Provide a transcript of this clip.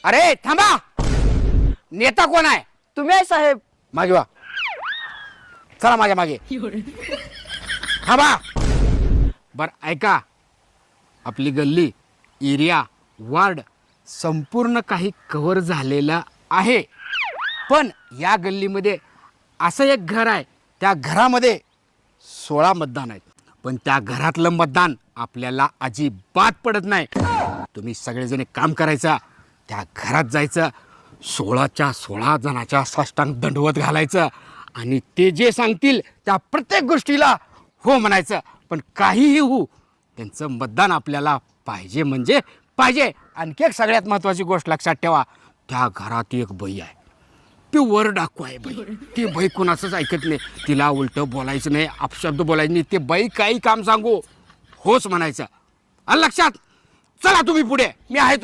अरे थांबा, नेता कोण आहे? तुम्ही आहे साहेब. मागे वा, चला माझ्या मागे. थांबा. बर ऐका, आपली गल्ली, एरिया, वार्ड संपूर्ण काही कव्हर झालेलं आहे. पण या गल्लीमध्ये असं एक घर आहे, त्या घरामध्ये 16 मतदान आहेत. पण त्या घरातलं मतदान आपल्याला अजिबात पडत नाही. तुम्ही सगळेजण एक काम करायचं, त्या घरात जायचं, 16च्या 16 जणाच्या साष्टांग दंडवत घालायचं आणि ते जे सांगतील त्या प्रत्येक गोष्टीला हो म्हणायचं. पण काहीही होऊ, त्यांचं मतदान आपल्याला पाहिजे म्हणजे पाहिजे. आणखी एक सगळ्यात महत्त्वाची गोष्ट लक्षात ठेवा, त्या घरात एक बाई आहे, ती वर डाकू आहे बाई. ती बाई कोणाचंच ऐकत नाही, तिला उलटं बोलायचं नाही, अपशब्द बोलायचं नाही. ते बाई काही काम सांगू होच म्हणायचं. आलं लक्षात? चला तुम्ही पुढे, मी आहे.